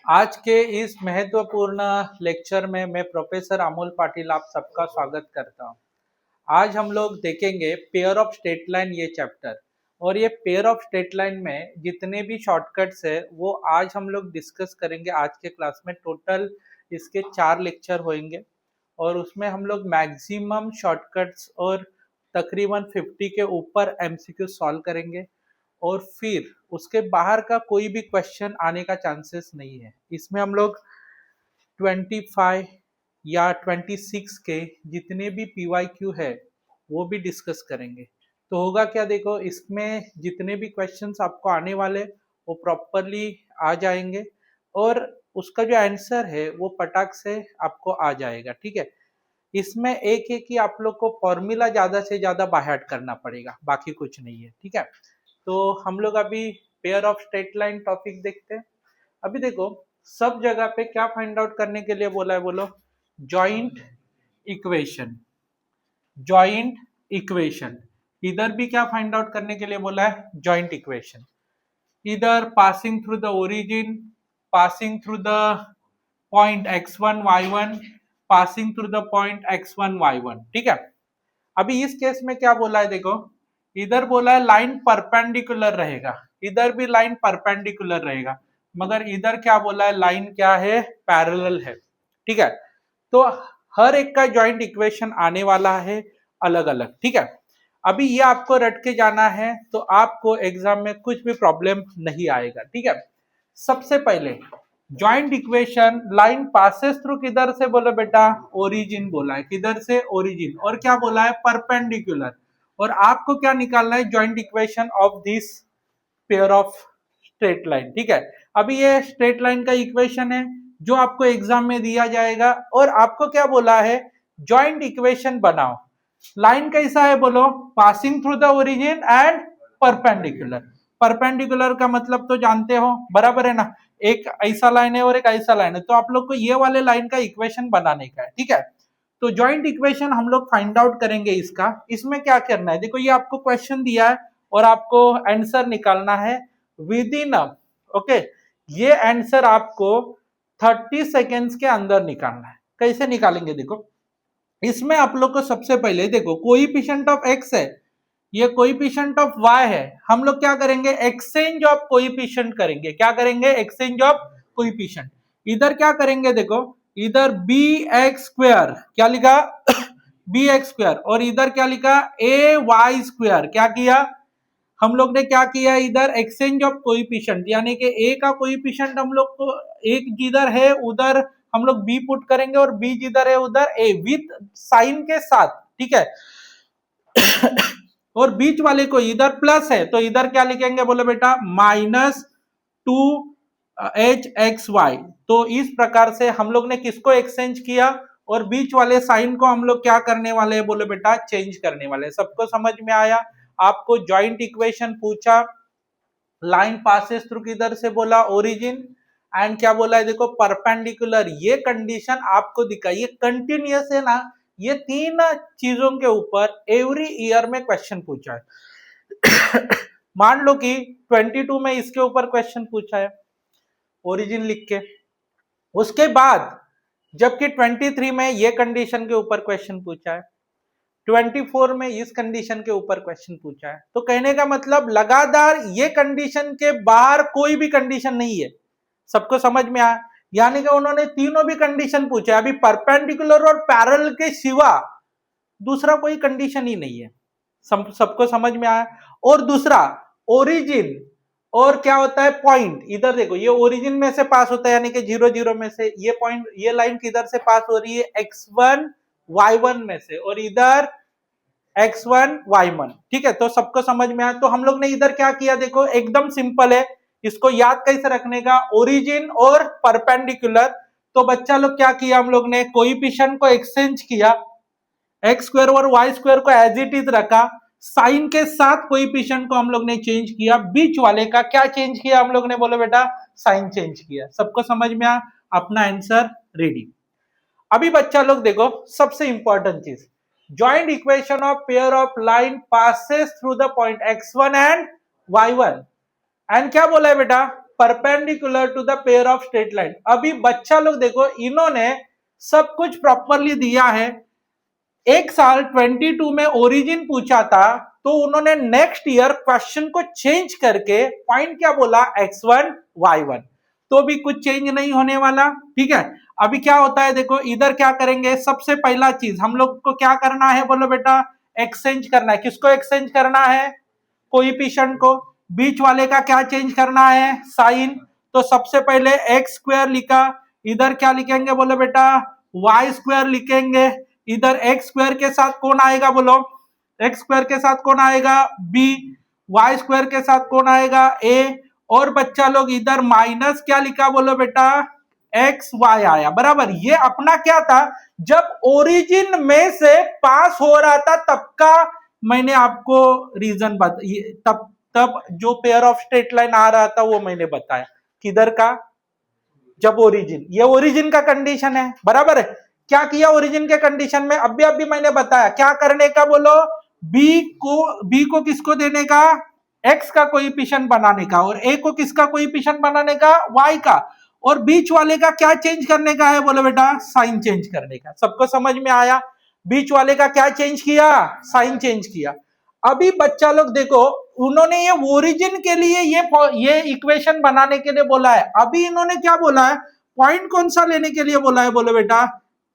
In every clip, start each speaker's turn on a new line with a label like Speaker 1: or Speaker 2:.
Speaker 1: आज के इस महत्वपूर्ण लेक्चर में मैं प्रोफेसर अमोल पाटिल आप सबका स्वागत करता हूं। आज हम लोग देखेंगे पेयर ऑफ स्ट्रेट लाइन ये चैप्टर। और ये पेयर ऑफ स्ट्रेट लाइन में जितने भी शॉर्टकट्स है वो आज हम लोग डिस्कस करेंगे। आज के क्लास में टोटल इसके 4 लेक्चर होंगे और उसमें हम लोग मैक्सिमम शॉर्टकट्स और तकरीबन 50 के ऊपर एमसीक्यू सॉल्व करेंगे। और फिर उसके बाहर का कोई भी क्वेश्चन आने का चांसेस नहीं है। इसमें हम लोग 25 या 26 के जितने भी पीवाईक्यू है वो भी डिस्कस करेंगे। तो होगा क्या, देखो इसमें जितने भी क्वेश्चंस आपको आने वाले वो प्रॉपरली आ जाएंगे और उसका जो आंसर है वो पटाख से आपको आ जाएगा। ठीक है, इसमें एक है कि आप लोग को फॉर्मूला ज्यादा से ज्यादा बाय हार्ट करना पड़ेगा, बाकी कुछ नहीं है। ठीक है, तो हम लोग अभी pair of straight line topic देखते हैं। अभी देखो, सब जगह पे क्या फाइंड आउट करने के लिए बोला है, बोलो जॉइंट इक्वेशन। जॉइंट इक्वेशन इधर भी क्या फाइंड आउट करने के लिए बोला है, जॉइंट इक्वेशन। इधर passing through the origin, passing through the point x1 y1, passing through the point x1 y1। ठीक है, अभी इस केस में क्या बोला है, देखो इधर बोला है लाइन परपेंडिकुलर रहेगा, इधर भी लाइन परपेंडिकुलर रहेगा, मगर इधर क्या बोला है, लाइन क्या है, पैरेलल है। ठीक है, तो हर एक का जॉइंट इक्वेशन आने वाला है अलग अलग। ठीक है, अभी ये आपको रट के जाना है तो आपको एग्जाम में कुछ भी प्रॉब्लम नहीं आएगा। ठीक है, सबसे पहले joint equation, line passes through किधर से, बोलो बेटा ओरिजिन बोला है, किधर से, ओरिजिन, और क्या बोला है, परपेंडिकुलर। और आपको क्या निकालना है, joint equation of this pair of straight line. ठीक है, अभी ये स्ट्रेट लाइन का इक्वेशन है जो आपको एग्जाम में दिया जाएगा और आपको क्या बोला है, जॉइंट इक्वेशन बनाओ। लाइन कैसा है, बोलो passing through the origin and perpendicular. Perpendicular का मतलब तो जानते हो, बराबर है ना, एक ऐसा लाइन है और एक ऐसा लाइन है, तो आप लोग को ये वाले लाइन का इक्वेशन बनाने का है। ठीक है, तो जॉइंट इक्वेशन हम लोग फाइंड आउट करेंगे इसका। इसमें क्या करना है, देखो ये आपको क्वेश्चन दिया है और आपको आंसर निकालना है विद इन, ओके, ये आंसर आपको 30 सेकेंड्स के अंदर निकालना है। कैसे निकालेंगे, देखो इसमें आप लोग को सबसे पहले देखो कोएफिशिएंट ऑफ एक्स है, ये कोएफिशिएंट ऑफ वाई है, हम लोग क्या करेंगे, एक्सचेंज ऑफ कोएफिशिएंट करेंगे। क्या करेंगे, एक्सचेंज ऑफ कोएफिशिएंट। इधर क्या करेंगे, देखो इधर बी एक्स स्क्वायर, क्या लिखा बी एक्स स्क्वायर, और इधर क्या लिखा, ए वाई स्क्वायर। क्या किया हम लोग ने, क्या किया, इधर एक्सचेंज ऑफ कोएफिशिएंट, यानी कि ए का कोएफिशिएंट हम लोग को एक जिधर है उधर हम लोग बी पुट करेंगे और बी जिधर है उधर ए, विथ साइन के साथ। ठीक है और बीच वाले को इधर प्लस है तो इधर क्या लिखेंगे, बोले बेटा -2h(x(y)। तो इस प्रकार से हम लोग ने किसको एक्सचेंज किया और बीच वाले साइन को हम लोग क्या करने वाले हैं, बोले बेटा चेंज करने वाले। सबको समझ में आया। आपको जॉइंट इक्वेशन पूछा, लाइन पासेस थ्रू किधर से, बोला ओरिजिन, एंड क्या बोला है, देखो परपेंडिकुलर। ये कंडीशन आपको दिखा, ये कंटिन्यूअस है ना, ये तीन चीजों के ऊपर एवरी ईयर में क्वेश्चन पूछा है मान लो कि 22 में इसके ऊपर क्वेश्चन पूछा है ओरिजिन लिख के, उसके बाद जबकि 23 में ये कंडीशन के ऊपर क्वेश्चन पूछा है, 24 में इस कंडीशन के ऊपर क्वेश्चन पूछा है। तो कहने का मतलब लगातार ये कंडीशन के बाहर कोई भी कंडीशन नहीं है। सबको समझ में आया, यानी कि उन्होंने तीनों भी कंडीशन पूछे। अभी परपेंडिकुलर और पैरेलल के सिवा दूसरा कोई कंडीशन ही नहीं है। सबको समझ में आया। और दूसरा ओरिजिन, और क्या होता है पॉइंट, इधर देखो ये ओरिजिन में से पास होता है, यानी कि 0 0 में से, ये पॉइंट, ये लाइन किधर से पास हो रही है, x1 y1 में से, और इधर x1 y1। ठीक है, तो सबको समझ में आया। तो हम लोग ने इधर क्या किया, देखो एकदम सिंपल है, इसको याद कैसे रखने का, ओरिजिन और परपेंडिकुलर। तो बच्चा लोग क्या किया, हम लोग ने कोएफिशिएंट को एक्सचेंज किया, एक्स स्क्वायर और वाई स्क्वायर को एज इट इज रखा, साइन के साथ कोएफिशिएंट को हम लोग ने चेंज किया, बीच वाले का क्या चेंज किया हम लोग ने, बोलो बेटा साइन चेंज किया। सबको समझ में आया, अपना आंसर रेडी। अभी बच्चा लोग देखो सबसे इंपॉर्टेंट चीज, joint equation of pair of line passes through the point x1 and y1, and क्या बोला है बेटा, perpendicular to the pair of straight line. अभी बच्चा लोग देखो, इन्होंने सब कुछ प्रॉपरली दिया है। एक साल 22 में ओरिजिन पूछा था, तो उन्होंने नेक्स्ट ईयर क्वेश्चन को चेंज करके पॉइंट क्या बोला, x1 y1, तो भी कुछ चेंज नहीं होने वाला। ठीक है, अभी क्या होता है देखो, इधर क्या करेंगे, सबसे पहला चीज हम लोग को क्या करना है, बोलो बेटा, एक्सचेंज करना है। किसको एक्सचेंज करना है, कोएफिशिएंट को। बीच वाले का क्या चेंज करना है, साइन। तो सबसे पहले एक्स स्क्वायर लिखा, इधर क्या लिखेंगे बोलो बेटा, वाई स्क्वायर लिखेंगे। इधर एक्स स्क्वायर के साथ कौन आएगा बोलो, एक्स स्क्वायर के साथ कौन आएगा, बी। वाई स्क्वायर के साथ कौन आएगा, ए। और बच्चा लोग इधर माइनस क्या लिखा बोलो बेटा, एक्स वाई आया, बराबर। ये अपना क्या था, जब ओरिजिन में से पास हो रहा था तब का मैंने आपको रीजन बता, तब जो पेयर ऑफ स्ट्रेट लाइन आ रहा था वो मैंने बताया। किधर का, जब ओरिजिन, ये ओरिजिन का कंडीशन है, बराबर है। क्या किया ओरिजिन के कंडीशन में, अभी मैंने बताया क्या करने का, बोलो बी को किसको देने का, एक्स का कोएफिशिएंट बनाने का, और ए को किसका कोएफिशिएंट बनाने का, वाई का। और बीच वाले का क्या चेंज करने का है, बोलो बेटा, साइन चेंज करने का। सबको समझ में आया, बीच वाले का क्या चेंज किया, साइन चेंज किया। अभी बच्चा लोग देखो, उन्होंने ये ओरिजिन के लिए ये इक्वेशन बनाने के लिए बोला है। अभी इन्होंने क्या बोला है, पॉइंट कौन सा लेने के लिए बोला है, बोलो बेटा,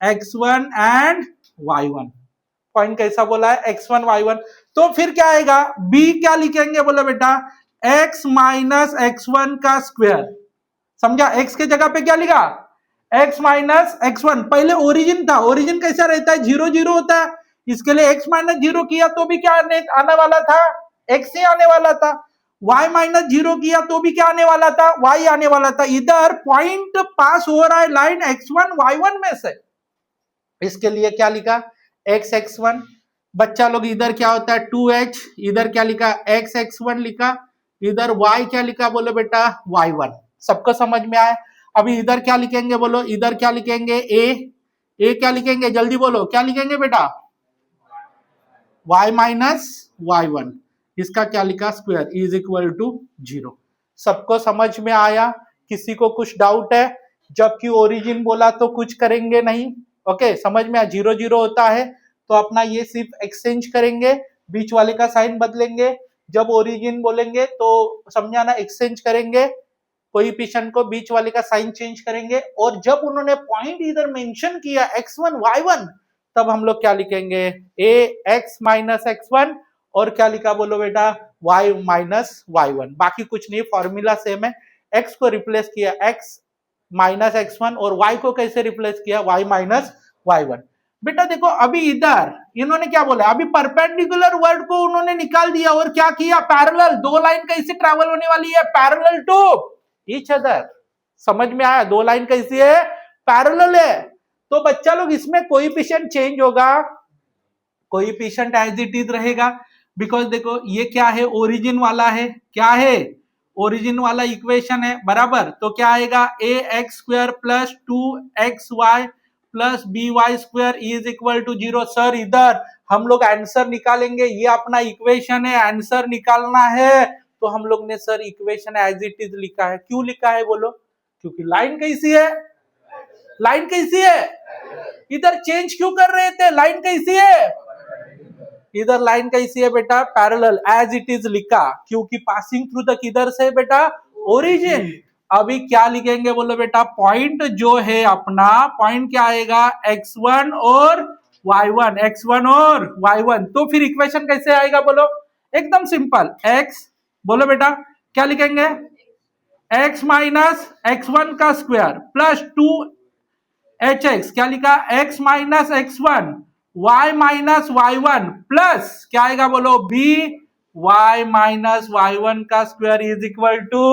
Speaker 1: x1 एंड y1। पॉइंट कैसा बोला है, x1 y1। तो फिर क्या आएगा, b क्या लिखेंगे बोलो बेटा, x माइनस x1 का स्क्वायर। समझा, x के जगह पे क्या लिखा, x माइनस x1। पहले ओरिजिन था, ओरिजिन कैसा रहता है, 0 0 होता है। इसके लिए x माइनस 0 किया तो भी क्या आने वाला था, x ही आने वाला था। y माइनस 0 किया तो भी क्या आने वाला था, y आने वाला था। इधर पॉइंट पास हो रहा है लाइन x1 y1 में से, इसके लिए क्या लिखा, x x1। बच्चा लोग इधर क्या होता है 2h, इधर क्या लिखा, x x1 लिखा, इधर y क्या लिखा बोलो बेटा, y1। सबको समझ में आया। अभी इधर क्या लिखेंगे बोलो, इधर क्या लिखेंगे, a क्या लिखेंगे, जल्दी बोलो, क्या लिखेंगे बेटा, y माइनस y1। इसका क्या लिखा, स्क्वायर इज इक्वल टू 0। सबको समझ में आया, किसी को कुछ डाउट है, जबकि ओरिजिन बोला तो कुछ करेंगे नहीं। ओके, समझ में आया, 0 0 होता है तो अपना ये सिर्फ एक्सचेंज करेंगे, बीच वाले का साइन बदलेंगे। जब ओरिजिन बोलेंगे तो समझा ना, एक्सचेंज करेंगे कोएफिशिएंट को, बीच वाले का साइन चेंज करेंगे। और जब उन्होंने पॉइंट इधर मेंशन किया x1 y1, तब हम लोग क्या लिखेंगे, ए x माइनस x1, और क्या लिखा बोलो बेटा, y माइनस y1। बाकी कुछ नहीं, फॉर्मूला सेम है। x को रिप्लेस किया x माइनस x1, और y को कैसे रिप्लेस किया, y माइनस y1। बेटा देखो, अभी इधर इन्होंने क्या बोला, अभी परपेंडिकुलर वर्ड को उन्होंने निकाल दिया और क्या किया, पैरेलल। दो लाइन कैसे ट्रैवल होने वाली है, पैरेलल टू ईच अदर। समझ में आया, दो लाइन कैसी है, पैरेलल है। तो बच्चा लोग इसमें कोएफिशिएंट चेंज होगा, कोएफिशिएंट एज इट इज रहेगा। बिकॉज देखो ये क्या है, ओरिजिन वाला है, क्या है, ओरिजिन वाला इक्वेशन है, बराबर। तो क्या आएगा, a x square plus 2xy plus b y square is equal to 0। Sir इधर हम लोग आंसर निकालेंगे, ये अपना इक्वेशन है, आंसर निकालना है। तो हम लोग ने sir equation as it is लिखा है। क्यों लिखा है बोलो, क्योंकि लाइन कैसी है, लाइन कैसी है, इधर चेंज क्यों कर रहे थे, लाइन कैसी है, इधर लाइन कैसी है बेटा, पैरेलल, एज इट इज लिखा, क्योंकि पासिंग थ्रू द किधर से बेटा, ओरिजिन। अभी क्या लिखेंगे बोलो बेटा, पॉइंट जो है अपना, पॉइंट क्या आएगा, x1 और y1, x1 और y1। तो फिर इक्वेशन कैसे आएगा बोलो, एकदम सिंपल, x बोलो बेटा क्या लिखेंगे, x माइनस x1 का स्क्वायर प्लस 2hx, क्या लिखा, x minus x1, y minus y1 plus क्या आएगा बोलो, b y माइनस y1 का स्क्वायर इज इक्वल टू।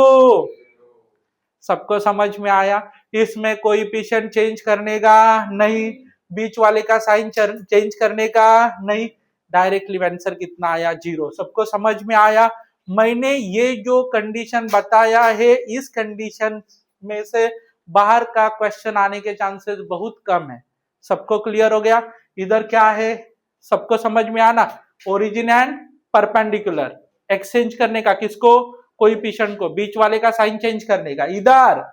Speaker 1: सबको समझ में आया, इसमें कोएफिशिएंट चेंज करने का नहीं, बीच वाले का साइन चेंज करने का नहीं, डायरेक्टली आंसर कितना आया, 0। सबको समझ में आया। मैंने ये जो कंडीशन बताया है, इस कंडीशन में से बाहर का क्वेश्चन आने के चांसेस बहुत कम है। सबको क्लियर हो गया, इधर क्या है, सबको समझ में आना, ओरिजिन एंड परपेंडिकुलर एक्सचेंज करने का, किसको, कोएफिशिएंट को बीच वाले का साइन चेंज करने का, इधर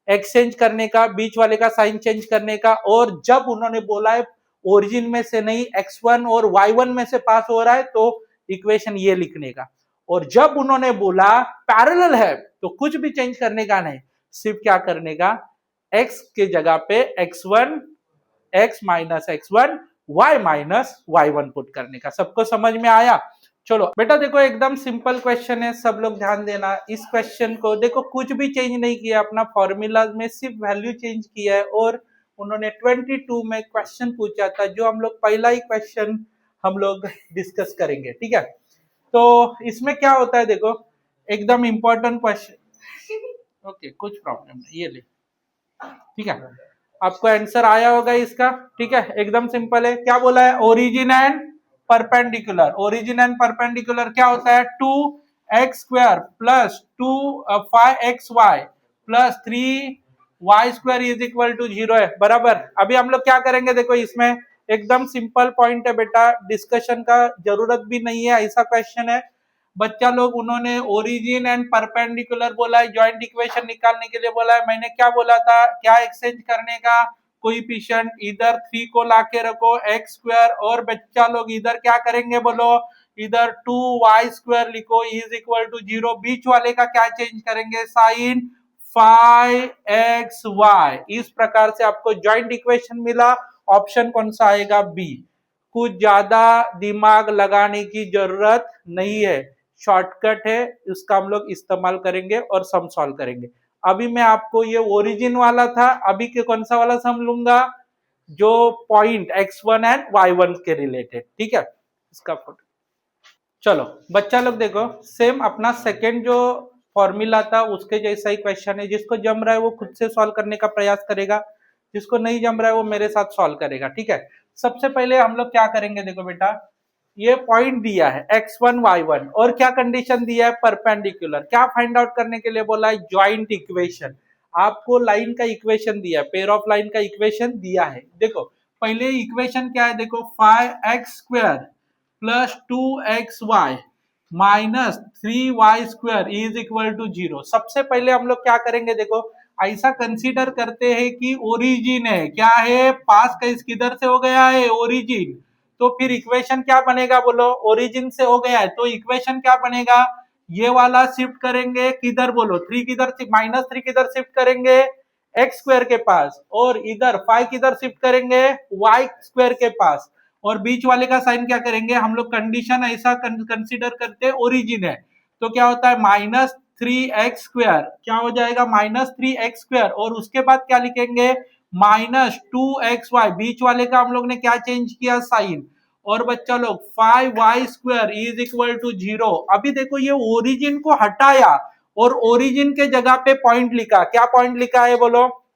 Speaker 1: एक्सचेंज करने का, बीच वाले का साइन चेंज करने का। और जब उन्होंने बोला है ओरिजिन में से नहीं x1 और y1 में से पास हो रहा है तो इक्वेशन ये लिखने का। और जब उन्होंने बोला पैरेलल है तो कुछ भी चेंज करने का नहीं, सिर्फ क्या करने का, x के जगह पे x1 x minus x1 y minus y1 put करने का। सबको समझ में आया? चलो बेटा देखो एकदम सिंपल क्वेश्चन है, सब लोग ध्यान देना। इस क्वेश्चन को देखो कुछ भी चेंज नहीं किया, अपना फॉर्मूला में सिर्फ वैल्यू चेंज किया है। और उन्होंने 22 में क्वेश्चन पूछा था, जो हम लोग पहला ही क्वेश्चन हम लोग डिस्कस करेंगे, ठीक है। तो इसमें क्या होता है देखो, एकदम इंपॉर्टेंट क्वेश्चन। ओके कुछ प्रॉब्लम नहीं, ये ले, ठीक है। आपको आंसर आया होगा इसका, ठीक है। एकदम सिंपल है। क्या बोला है, origin and perpendicular. Origin and perpendicular क्या होता है, 2x² plus 5xy plus 3y² is equal to 0 है, बराबर। अभी हम लोग क्या करेंगे देखो, इसमें एकदम सिंपल पॉइंट है बेटा, डिस्कशन का जरूरत भी नहीं है, ऐसा क्वेश्चन है। बच्चा लोग उन्होंने ओरिजिन एंड परपेंडिकुलर बोला है, जॉइंट इक्वेशन निकालने के लिए बोला है। मैंने क्या बोला था, क्या एक्सचेंज करने का, कोएफिशिएंट इधर 3 को लाके रखो x², और बच्चा लोग इधर क्या करेंगे बोलो, इधर 2y² लिखो इज इक्वल टू 0। बीच वाले का क्या चेंज करेंगे, साइन 5xy। इस प्रकार से आपको जॉइंट इक्वेशन मिला। ऑप्शन कौन सा आएगा, बी। कुछ ज्यादा दिमाग लगाने की जरूरत नहीं है, शॉर्टकट है, उसका हम लोग इस्तेमाल करेंगे और सम सॉल्व करेंगे। अभी मैं आपको ये ओरिजिन वाला था, अभी के कौन सा वाला सम लूंगा, जो पॉइंट x1 एंड y1 के रिलेटेड, ठीक है। इसका फोटो चलो बच्चा लोग देखो, सेम अपना सेकेंड जो फॉर्मूला था उसके जैसा ही क्वेश्चन है। जिसको जम रहा है वो खुद से सॉल्व करने का प्रयास करेगा, जिसको नहीं जम रहा है वो मेरे साथ सॉल्व करेगा, ठीक है। सबसे पहले हम लोग क्या करेंगे देखो बेटा, ये पॉइंट दिया है x1 y1 और क्या कंडीशन दिया है, परपेंडिकुलर। क्या फाइंड आउट करने के लिए बोला है, जॉइंट इक्वेशन। आपको लाइन का इक्वेशन दिया है, पेयर ऑफ लाइन का इक्वेशन दिया है। देखो पहले इक्वेशन क्या है देखो, 5x² plus 2xy minus 3y² is equal to 0। सबसे पहले हम लोग क्या करेंगे देखो, ऐसा कंसीडर करते हैं कि ओरिजिन है, क्या है, पास का किधर से हो गया है, ओरिजिन। तो फिर इक्वेशन क्या बनेगा बोलो, ओरिजिन से हो गया है तो इक्वेशन क्या बनेगा, ये वाला शिफ्ट करेंगे किधर बोलो, 3 किधर, -3 किधर शिफ्ट करेंगे, x² के पास, और इधर 5 किधर शिफ्ट करेंगे, y² के पास। और बीच वाले का साइन क्या करेंगे, हम लोग कंडीशन ऐसा कंसीडर करते हैं ओरिजिन है, तो क्या होता है -3x², क्या हो जाएगा -3x², और उसके बाद क्या लिखेंगे -2xy। बीच वाले का हम लोग ने क्या चेंज किया, साइन। और बच्चा लोग 5y² इज इक्वल टू 0। अभी देखो ये ओरिजिन को हटाया और ओरिजिन के जगह पे पॉइंट लिखा। क्या पॉइंट लिखा है बोलो,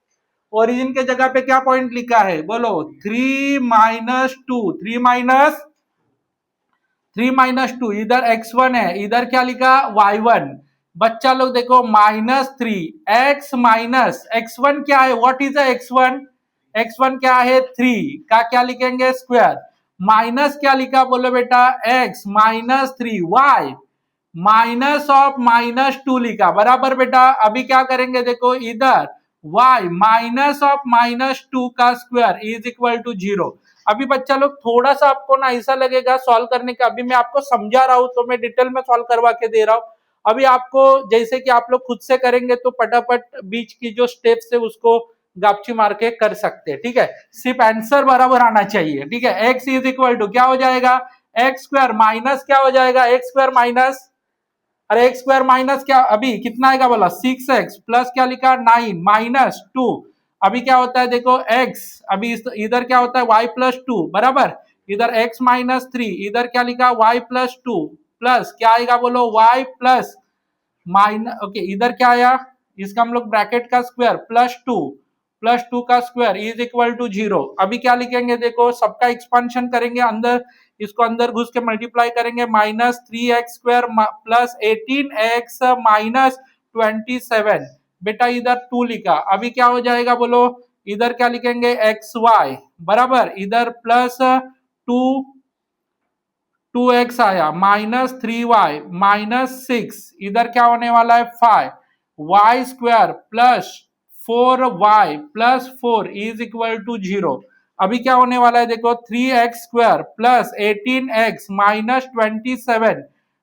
Speaker 1: ओरिजिन के जगह पे क्या पॉइंट लिखा है बोलो, 3 -2, 3 -2। इधर x1 है, इधर क्या लिखा, y1। बच्चा लोग देखो -3 x माइनस x1 क्या है, व्हाट इज x1, x1 क्या है 3 का क्या लिखेंगे, स्क्वायर। माइनस क्या लिखा बोलो बेटा, x -3y माइनस ऑफ -2 लिखा, बराबर बेटा। अभी क्या करेंगे देखो, इधर y माइनस ऑफ -2 का स्क्वायर इज इक्वल टू 0। अभी बच्चा लोग थोड़ा सा आपको ना ऐसा लगेगा सॉल्व करने का, अभी मैं आपको समझा रहा हूं तो मैं डिटेल में सॉल्व करवा के दे रहा हूं। अभी आपको जैसे कि आप लोग खुद से करेंगे तो फटाफट बीच की जो स्टेप्स है उसको गापची मार के कर सकते हैं, ठीक है। सिर्फ आंसर बराबर आना चाहिए, ठीक है। x इज इक्वल टू क्या हो जाएगा, x² माइनस क्या हो जाएगा, x² माइनस, अरे x² माइनस क्या, अभी कितना आएगा बोला 6x प्लस क्या लिखा 9 -2। अभी क्या होता है देखो x, अभी इधर क्या होता है y+2, बराबर। इधर x -3, इधर क्या लिखा y+2 प्लस क्या आएगा बोलो y प्लस माइनस, ओके इधर क्या आया, इसका हम लोग ब्रैकेट का स्क्वायर +2 का स्क्वायर इज इक्वल टू 0। अभी क्या लिखेंगे देखो, सबका एक्सपांशन करेंगे, अंदर इसको अंदर घुस के मल्टीप्लाई करेंगे, -3x² प्लस 18x माइनस 27। बेटा इधर 2 लिखा, अभी क्या हो जाएगा बोलो, इधर क्या लिखेंगे xy, बराबर। इधर +2 2x आया, -3y -6, इधर क्या होने वाला है 5, y square plus 4y plus 4 is equal to 0। अभी क्या होने वाला है देखो, 3x square plus 18x minus 27,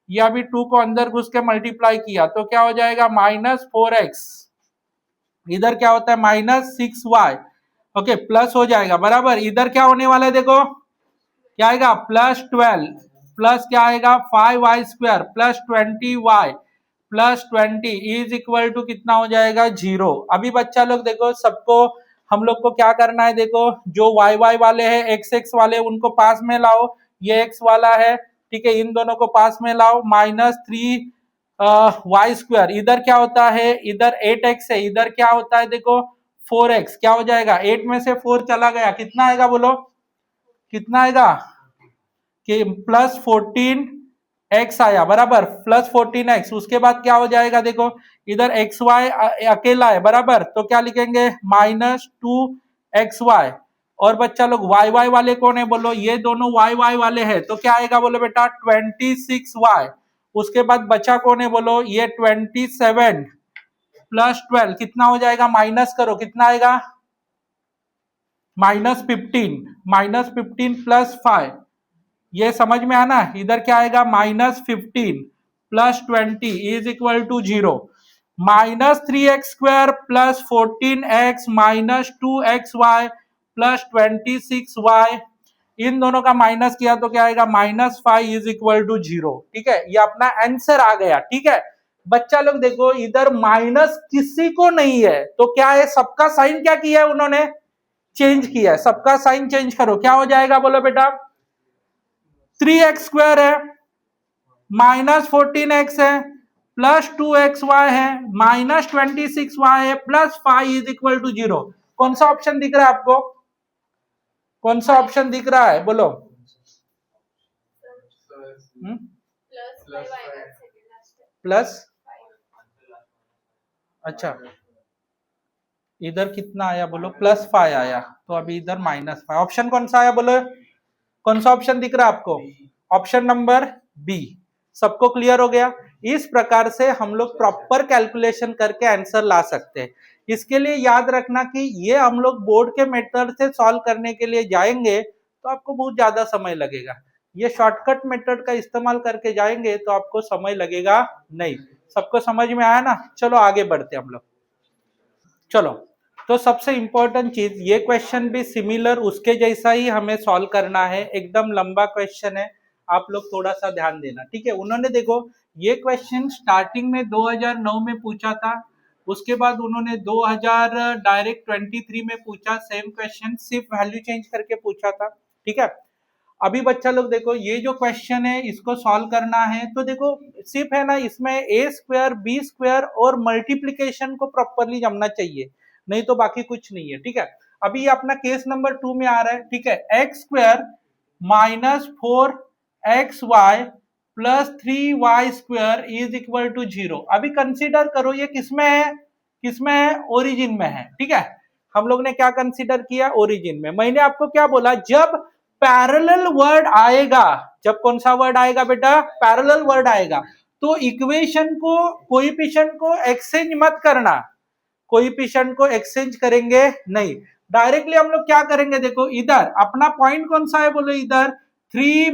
Speaker 1: ये अभी 2 को अंदर घुस के मल्टीप्लाई किया तो क्या हो जाएगा -4x, इधर क्या होता है -6y, ओके प्लस हो जाएगा बराबर। इधर क्या होने वाला है देखो, क्या आएगा +12 प्लस क्या आएगा 5y square plus 20y plus 20 is equal to कितना हो जाएगा 0। अभी बच्चा लोग देखो, सबको हम लोग को क्या करना है देखो, जो y y वाले हैं x x वाले उनको पास में लाओ, ये x वाला है ठीक है, इन दोनों को पास में लाओ, -3 y स्क्वायर, इधर क्या होता है, इधर 8x है, इधर क्या होता है देखो 4x, क्या हो जाएगा 8 में से 4 चला गया, कितना आएगा बोलो, कितना आएगा कि +14x आया बराबर, +14x। उसके बाद क्या हो जाएगा देखो, इधर xy अकेला है बराबर, तो क्या लिखेंगे -2xy। और बच्चा लोग y वाले कौन है बोलो, ये दोनों y वाले हैं, तो क्या आएगा बोलो बेटा 26y। उसके बाद बचा कौन है बोलो, ये 27 प्लस 12 कितना हो जाएगा, माइनस करो कितना आएगा -15 प्लस 5, ये समझ में आना, इधर क्या आएगा -15 plus 20 is equal to 0, -3x square plus 14x minus 2xy plus 26y, इन दोनों का माइनस किया तो क्या आएगा -5 इज इक्वल टू 0। ठीक है, ये अपना आंसर आ गया। ठीक है बच्चा लोग देखो, इधर माइनस किसी को नहीं है, तो क्या है, सबका साइन क्या किया है उन्होंने, चेंज किया है, सबका साइन चेंज करो, क्या हो जाएगा बोलो बेटा, 3x स्क्वायर है -14x है प्लस 2xy है माइनस 26y है प्लस 5 इज इक्वल टू 0। कौन सा ऑप्शन दिख रहा है आपको, कौन सा ऑप्शन दिख रहा है बोलो, प्लस, अच्छा इधर कितना आया बोलो, +5 आया, तो अभी इधर -5, ऑप्शन कौन सा आया बोलो, कौन सा ऑप्शन दिख रहा है आपको, ऑप्शन नंबर बी। सबको क्लियर हो गया। इस प्रकार से हम लोग प्रॉपर कैलकुलेशन करके आंसर ला सकते हैं। इसके लिए याद रखना कि ये हम लोग बोर्ड के मेथड से सॉल्व करने के लिए जाएंगे तो आपको बहुत ज्यादा समय लगेगा, ये शॉर्टकट मेथड का इस्तेमाल करके जाएंगे तो आपको समय लगेगा नहीं। सबको समझ में आया ना, चलो आगे बढ़ते हम लोग। चलो, तो सबसे इंपॉर्टेंट चीज, ये क्वेश्चन भी सिमिलर उसके जैसा ही हमें सॉल्व करना है, एकदम लंबा क्वेश्चन है, आप लोग थोड़ा सा ध्यान देना। ठीक है, उन्होंने देखो ये क्वेश्चन स्टार्टिंग में 2009 में पूछा था, उसके बाद उन्होंने 2000 डायरेक्ट 23 में पूछा सेम क्वेश्चन, सिर्फ वैल्यू चेंज करके पूछा था। ठीक है, अभी बच्चा लोग देखो, ये जो क्वेश्चन है इसको सॉल्व करना है तो देखो सिर्फ है ना, इसमें a स्क्वायर b स्क्वायर और मल्टीप्लीकेशन को प्रॉपरली जमना चाहिए, नहीं तो बाकी कुछ नहीं है। ठीक है, अभी ये अपना केस नंबर 2 में आ रहा है। ठीक है, x square -4xy plus 3y square is equal to 0। अभी कंसीडर करो ये किसमें है, किसमें है, ओरिजिन में है। ठीक है, हम लोग ने क्या कंसीडर किया, ओरिजिन में। मैंने आपको क्या बोला, जब पैरेलल वर्ड आएगा, जब कौन सा वर्ड आएगा बेटा, पैरेलल वर्ड आएगा, तो इक्वेशन को, कोएफिशिएंट को एक्सचेंज मत करना, कोएफिशिएंट को एक्सचेंज करेंगे नहीं, डायरेक्टली हम लोग क्या करेंगे, देखो इधर अपना पॉइंट कौन सा है बोलो, इधर 3 -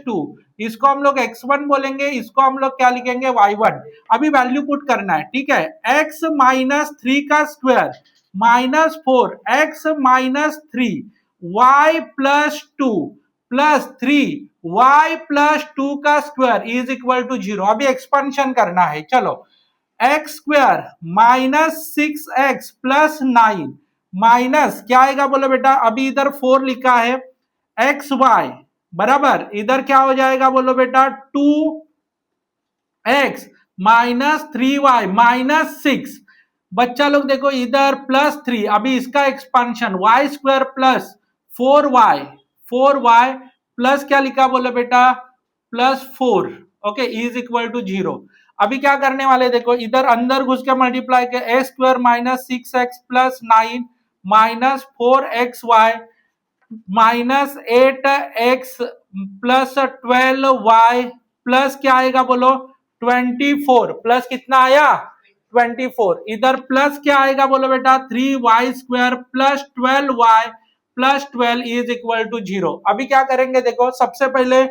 Speaker 1: 2, इसको हम लोग x1 बोलेंगे, इसको हम लोग क्या लिखेंगे y1। अभी वैल्यू पुट करना है। ठीक है, x - 3 का square -4x - 3 y plus 2 plus 3y plus 2 का स्क्वायर इज इक्वल टू 0। अभी एक्सपेंशन करना है, चलो x square -6x plus 9 minus क्या आएगा बोलो बेटा, अभी इधर 4 लिखा है, xy बराबर इधर क्या हो जाएगा बोलो बेटा, 2x माइनस 3y माइनस 6। बच्चा लोग देखो इधर +3, अभी इसका expansion y square plus 4y plus क्या लिखा बोलो बेटा, +4, ओके इज इक्वल टू 0। अभी क्या करने वाले देखो, इधर अंदर घुस के मल्टीप्लाई के, x square -6x plus 9 minus 4xy minus 8x plus 12y plus क्या आएगा बोलो 24 प्लस कितना आया 24। इधर प्लस क्या आएगा बोलो बेटा 3y² plus 12y plus 12 is equal to 0। अभी क्या करेंगे देखो, सबसे पहले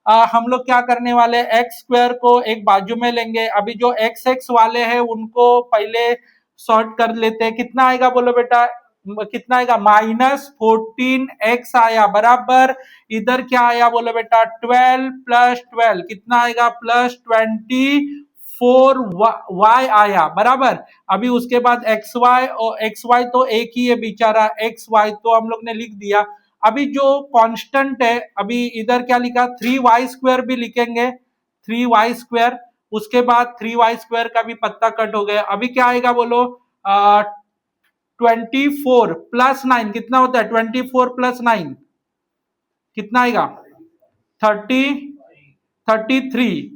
Speaker 1: हम लोग क्या करने वाले एक्स स्क्वायर को एक बाजू में लेंगे। अभी जो एक्स एक्स वाले हैं उनको पहले सॉर्ट कर लेते हैं। कितना आएगा बोलो बेटा, कितना आएगा -14x आया बराबर, इधर क्या आया बोलो बेटा 12 प्लस 12 कितना आएगा +24y आया बराबर। अभी उसके बाद एक्स वाई, और एक्स वाई तो एक ही है बेचारा, एक्स वाई तो हम लोग ने लिख दिया। अभी जो कांस्टेंट है, अभी इधर क्या लिखा 3y² भी लिखेंगे 3y², उसके बाद 3y² का भी पत्ता कट हो गया। अभी क्या आएगा बोलो 24 प्लस 9 कितना होता है 24 प्लस 9 कितना आएगा 33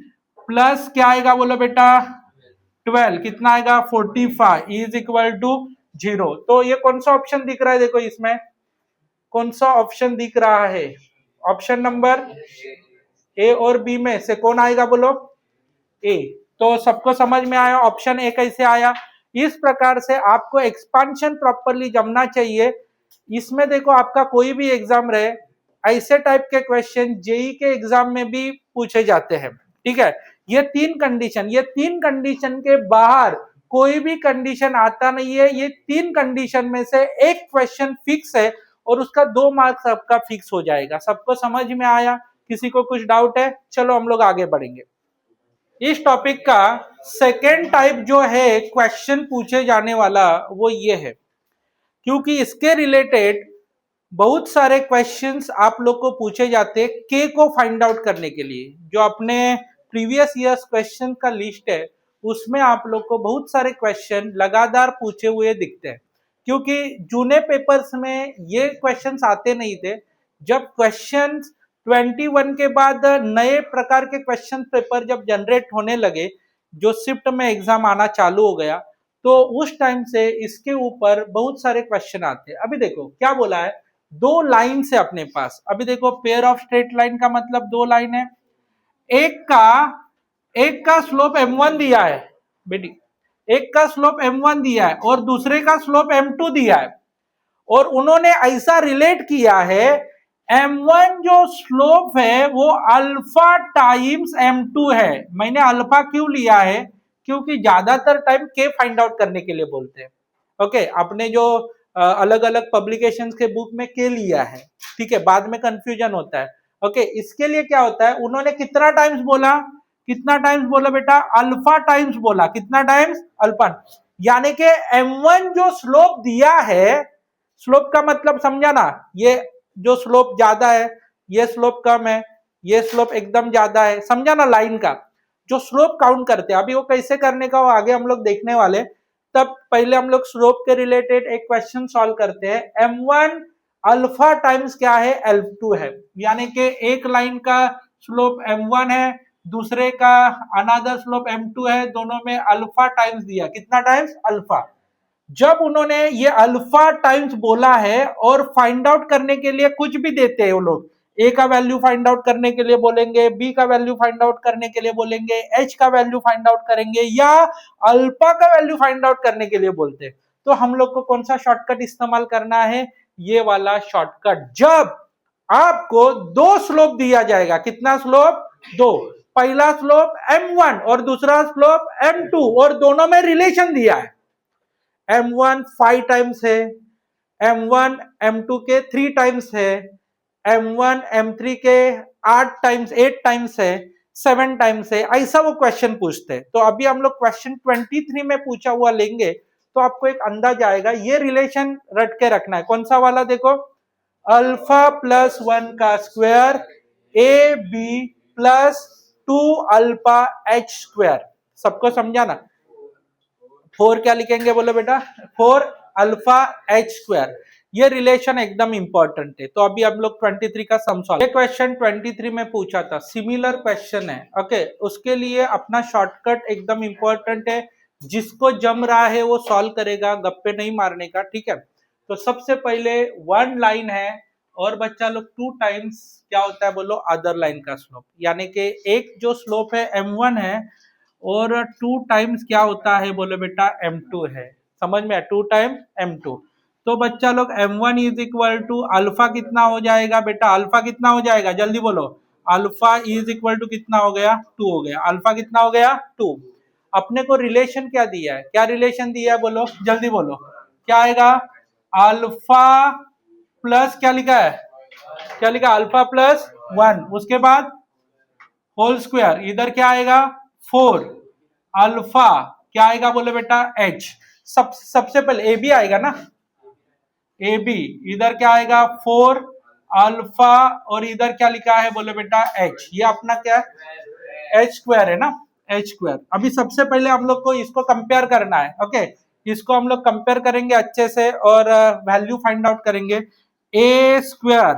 Speaker 1: प्लस क्या आएगा बोलो बेटा 12 कितना आएगा 45 इज इक्वल टू 0। तो ये कौन सा ऑप्शन दिख रहा है, देखो इसमें कौन सा ऑप्शन दिख रहा है, ऑप्शन नंबर ए और बी में से कौन आएगा बोलो ए। तो सबको समझ में आया ऑप्शन ए कैसे आया। इस प्रकार से आपको एक्सपांशन प्रॉपरली जमना चाहिए। इसमें देखो आपका कोई भी एग्जाम रहे, ऐसे टाइप के क्वेश्चन जेई के एग्जाम में भी पूछे जाते हैं, ठीक है। ये तीन कंडीशन के बाहर कोई भी कंडीशन आता नहीं है। ये तीन कंडीशन में से एक क्वेश्चन फिक्स है और उसका 2 मार्क्स सबका फिक्स हो जाएगा। सबको समझ में आया, किसी को कुछ डाउट है? चलो हम लोग आगे बढ़ेंगे। इस टॉपिक का सेकेंड टाइप जो है क्वेश्चन पूछे जाने वाला वो ये है, क्योंकि इसके रिलेटेड बहुत सारे क्वेश्चंस आप लोग को पूछे जाते हैं के को फाइंड आउट करने के लिए। जो अपने प्रीवियस ईयर्स क्वेश्चन का लिस्ट है उसमें आप लोग को बहुत सारे क्वेश्चन लगातार पूछे हुए दिखते हैं, क्योंकि जूने पेपर्स में ये क्वेश्चंस आते नहीं थे। जब क्वेश्चंस 21 के बाद नए प्रकार के क्वेश्चन पेपर जब जनरेट होने लगे, जो शिफ्ट में एग्जाम आना चालू हो गया, तो उस टाइम से इसके ऊपर बहुत सारे क्वेश्चन आते हैं। अभी देखो क्या बोला है, 2 लाइन है अपने पास। अभी देखो पेयर ऑफ स्ट्रेट लाइन का मतलब 2 लाइन है। एक का स्लोप m1 दिया है बेटी, एक का स्लोप m1 दिया है और दूसरे का स्लोप m2 दिया है, और उन्होंने ऐसा रिलेट किया है m1 जो स्लोप है वो अल्फा टाइम्स m2 है। मैंने अल्फा क्यों लिया है, क्योंकि ज्यादातर टाइम के फाइंड आउट करने के लिए बोलते हैं। ओके, आपने जो अलग अलग पब्लिकेशंस के बुक में के लिया है, ठीक है, बाद में कंफ्यूजन होता है। ओके, इसके लिए क्या होता है, उन्होंने कितना टाइम्स बोला बेटा अल्फा टाइम्स बोला, कितना टाइम्स अल्फा, यानी कि m1 जो स्लोप दिया है, स्लोप का मतलब समझा ना, ये जो स्लोप ज्यादा है, ये स्लोप कम है, ये स्लोप एकदम ज्यादा है, समझा ना। लाइन का जो स्लोप काउंट करते हैं, अभी वो कैसे करने का वो आगे हम लोग देखने वाले। तब पहले हम लोग स्लोप के रिलेटेड एक क्वेश्चन सॉल्व करते हैं। m1 अल्फा टाइम्स क्या है l2 है, यानी कि एक लाइन का स्लोप m1 है, दूसरे का अनदर स्लोप m2 है, दोनों में अल्फा टाइम्स दिया, कितना टाइम्स अल्फा। जब उन्होंने ये अल्फा टाइम्स बोला है और फाइंड आउट करने के लिए कुछ भी देते हैं वो लोग, ए का वैल्यू फाइंड आउट करने के लिए बोलेंगे, बी का वैल्यू फाइंड आउट करने के लिए बोलेंगे, एच का वैल्यू फाइंड आउट करेंगे, या अल्फा का वैल्यू फाइंड आउट करने के लिए बोलते हैं, तो हम लोग को कौन सा शॉर्टकट इस्तेमाल करना है, ये वाला शॉर्टकट। जब आपको 2 स्लोप दिया जाएगा, कितना स्लोप 2, पहला स्लोप m1 और दूसरा स्लोप m2, और दोनों में रिलेशन दिया है, m1 5 टाइम्स है, m1 m2 के 3 टाइम्स है, m1 m3 के 8 टाइम्स है, 7 टाइम्स है, ऐसा वो क्वेश्चन पूछते हैं। तो अभी हम लोग क्वेश्चन 23 में पूछा हुआ लेंगे तो आपको एक अंदाज आएगा। ये रिलेशन रट के रखना है, कौन सा वाला, देखो अल्फा प्लस 1 का square a b plus 2 alpha h square, सबको समझा ना। 4 क्या लिखेंगे बोलो बेटा 4 अल्फा एच स्क्वायर, ये रिलेशन एकदम इंपॉर्टेंट है। तो अभी हम लोग 23 का सम सॉल्व, ये क्वेश्चन 23 में पूछा था, सिमिलर क्वेश्चन है। ओके, उसके लिए अपना शॉर्टकट एकदम इंपॉर्टेंट है, जिसको जम रहा है वो सॉल्व करेगा, गप्पे नहीं मारने का, ठीक है। तो सबसे पहले 1 लाइन है और बच्चा लोग 2 टाइम्स क्या होता है बोलो अदर लाइन का स्लोप, यानी कि एक जो स्लोप है m1 है और 2 टाइम्स क्या होता है बोलो बेटा m2 है। समझ में, 2 टाइम m2। तो बच्चा लोग m1 is equal to alpha कितना हो जाएगा बेटा, अल्फा कितना हो जाएगा जल्दी बोलो, अल्फा इज इक्वल टू कितना हो गया 2 हो गया, अल्फा कितना हो गया 2। अपने को रिलेशन क्या दिया है, क्या रिलेशन दिया है बोलो जल्दी बोलो, क्या आएगा अल्फा प्लस क्या लिखा है, क्या लिखा अल्फा प्लस 1, उसके बाद होल स्क्वायर, इधर क्या आएगा 4, अल्फा क्या आएगा बोले बेटा h, सबसे पहले ए बी आएगा ना, ए बी, इधर क्या आएगा 4 अल्फा और इधर क्या लिखा है बोले बेटा h, ये अपना क्या है h स्क्वायर है ना, h स्क्वायर। अभी सबसे पहले हम लोग को इसको कंपेयर करना है, ओके इसको हम लोग कंपेयर करेंगे अच्छे से और वैल्यू फाइंड आउट करेंगे। A square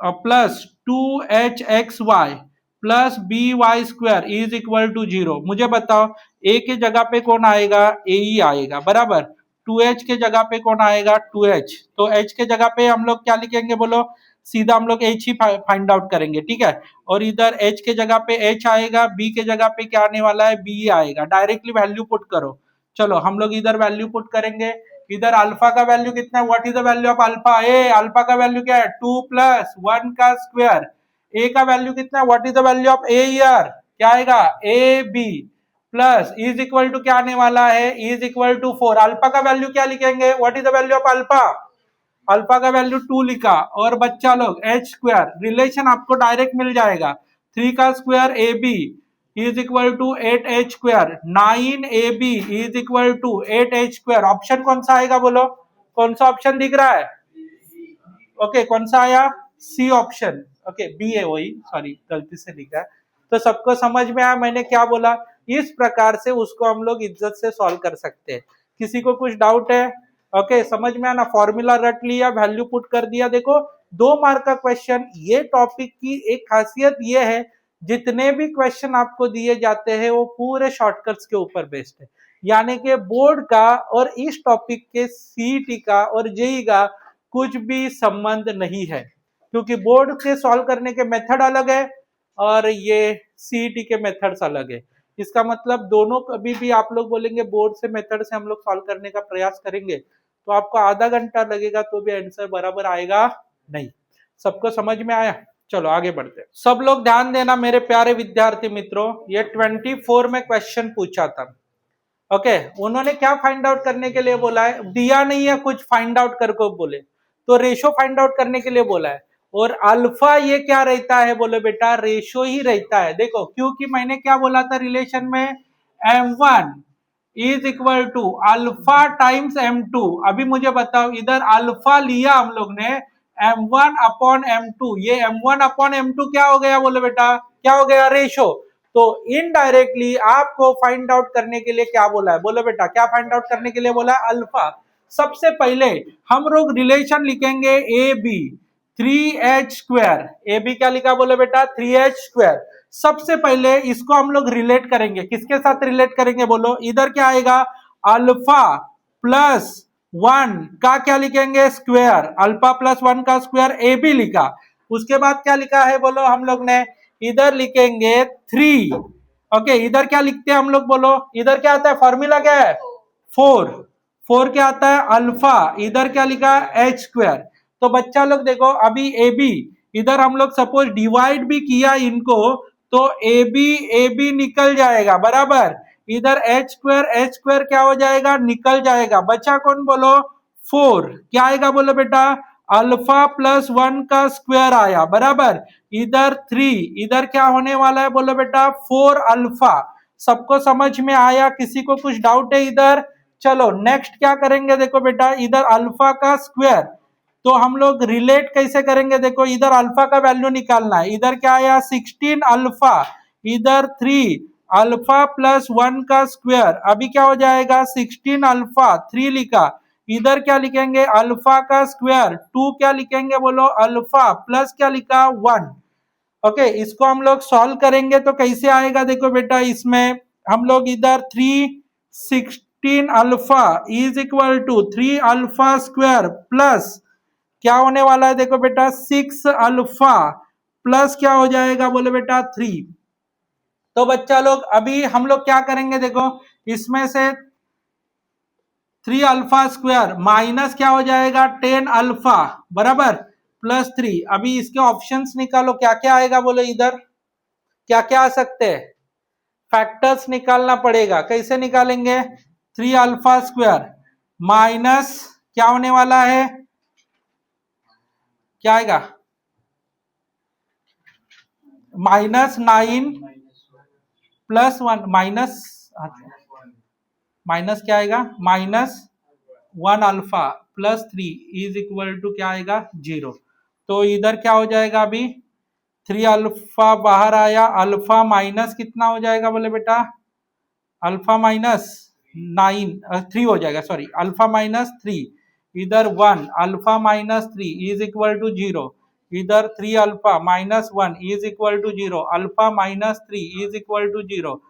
Speaker 1: plus 2hxy plus b y square is equal to 0। मुझे बताओ ए के जगह पे कौन आएगा, ए ही आएगा बराबर, 2h के जगह पे कौन आएगा 2h, तो h के जगह पे हम लोग क्या लिखेंगे बोलो, सीधा हम लोग h ही फाइंड आउट करेंगे, ठीक है। और इधर h के जगह पे h आएगा, b के जगह पे क्या आने वाला है b आएगा, डायरेक्टली वैल्यू पुट करो। चलो हम लोग इधर वैल्यू पुट करेंगे, इधर अल्फा का वैल्यू कितना है, what is the value of alpha, A alpha का वैल्यू क्या है 2 प्लस 1 का स्क्वायर, ए का वैल्यू कितना है, what is the value of a यार, क्या आएगा a b plus is equal to क्या आने वाला है, इज इक्वल टू 4, अल्फा का वैल्यू क्या लिखेंगे, what is the value of alpha, alpha का वैल्यू 2 लिखा, और बच्चा लोग एच स्क्वायर रिलेशन आपको डायरेक्ट मिल जाएगा, 3 का square a B is equal to 8h square, 9ab is equal to 8h square. Option कौन सा आएगा बोलो, कौन सा ऑप्शन दिख रहा है, ओके कौन सा आया सी ऑप्शन, ओके बी है वही, सॉरी गलती से लिखा है। तो सबको समझ में आया मैंने क्या बोला, इस प्रकार से उसको हम लोग इज्जत से सॉल्व कर सकते हैं। किसी को कुछ डाउट है, ओके समझ में आना, फॉर्मूला रट लिया, वैल्यू पुट कर दिया। देखो 2 मार्क का क्वेश्चन, ये टॉपिक की एक खासियत ये है जितने भी क्वेश्चन आपको दिए जाते हैं वो पूरे शॉर्टकट्स के ऊपर बेस्ड है, यानी कि बोर्ड का और इस टॉपिक के सीईटी का और जेई का कुछ भी संबंध नहीं है, क्योंकि बोर्ड के सॉल्व करने के मेथड अलग है और ये सीईटी के मेथड्स अलग है। इसका मतलब दोनों कभी भी आप लोग बोलेंगे बोर्ड से मेथड से हम लोग सॉल्व करने का प्रयास करेंगे तो आपको आधा घंटा लगेगा तो भी आंसर बराबर आएगा नहीं। सबको समझ में आया, चलो आगे बढ़ते हैं। सब लोग ध्यान देना मेरे प्यारे विद्यार्थी मित्रों, ये 24 में क्वेश्चन पूछा था, ओके उन्होंने क्या फाइंड आउट करने के लिए बोला है, दिया नहीं है कुछ फाइंड आउट करके बोले, तो रेशो फाइंड आउट करने के लिए बोला है, और अल्फा ये क्या रहता है बोले बेटा रेशो ही रहता है। देखो क्योंकि मैंने क्या बोला था रिलेशन में, m1 is equal to alpha times m2। अभी मुझे बताओ इधर अल्फा लिया हम लोग ने m1 अपॉन m2, ये m1 अपॉन m2 क्या हो गया बोले बेटा, क्या हो गया रेशो। तो इनडायरेक्टली आपको फाइंड आउट करने के लिए क्या बोला है बोलो बेटा, क्या फाइंड आउट करने के लिए बोला है अल्फा। सबसे पहले हम लोग रिलेशन लिखेंगे ए b 3h square, a b क्या लिखा बोले बेटा 3h स्क्वायर। सबसे पहले इसको हम लोग रिलेट करेंगे, किसके साथ रिलेट करेंगे बोलो, इधर क्या आएगा अल्फा प्लस 1 का क्या लिखेंगे स्क्वायर, अल्फा प्लस 1 का स्क्वायर ए बी लिखा। उसके बाद क्या लिखा है बोलो हम लोग ने, इधर लिखेंगे 3, ओके इधर क्या लिखते हैं हम लोग बोलो, इधर क्या आता है फॉर्मूला क्या है 4 क्या आता है अल्फा, इधर क्या लिखा है एच स्क्वायर। तो बच्चा लोग देखो अभी ए बी इधर हम लोग सपोज डिवाइड भी किया इनको तो ए बी निकल जाएगा बराबर, इधर एच स्क्वायर क्या हो जाएगा निकल जाएगा, बचा कौन बोलो 4, क्या आएगा बोलो बेटा अल्फा प्लस 1 का स्क्वायर आया बराबर, इधर 3, इधर क्या होने वाला है बोलो बेटा 4 अल्फा। सबको समझ में आया, किसी को कुछ डाउट है इधर। चलो नेक्स्ट क्या करेंगे, देखो बेटा इधर अल्फा का स्क्वायर, तो हम लोग रिलेट कैसे करेंगे, देखो इधर अल्फा का वैल्यू निकालना है, इधर क्या आया 16 अल्फा, इधर 3 अल्फा प्लस 1 का स्क्वायर, अभी क्या हो जाएगा 16 अल्फा 3 लिखा, इधर क्या लिखेंगे अल्फा का स्क्वायर 2 क्या लिखेंगे बोलो अल्फा प्लस क्या लिखा 1, ओके इसको हम लोग सॉल्व करेंगे तो कैसे आएगा, देखो बेटा इसमें हम लोग इधर 316 alpha is equal to 3 alpha square plus क्या होने वाला है देखो बेटा 6 अल्फा प्लस क्या हो जाएगा बोले बेटा 3। तो बच्चा लोग अभी हम लोग क्या करेंगे देखो इसमें से 3 अल्फा स्क्वायर माइनस क्या हो जाएगा 10 अल्फा बराबर प्लस 3। अभी इसके ऑप्शंस निकालो क्या क्या आएगा बोलो इधर क्या क्या आ सकते हैं फैक्टर्स निकालना पड़ेगा। कैसे निकालेंगे 3 अल्फा स्क्वायर माइनस क्या होने वाला है क्या आएगा -9 +1 माइनस क्या आएगा -1 अल्फा +3 इज इक्वल टू क्या आएगा 0। तो इधर क्या हो जाएगा अभी 3 अल्फा बाहर आया अल्फा माइनस कितना हो जाएगा बोले बेटा अल्फा -3 हो जाएगा सॉरी अल्फा -3 इधर 1 अल्फा -3 इज इक्वल टू 0 इधर 3 alpha -1 is equal to 0 alpha -3 is equal to 0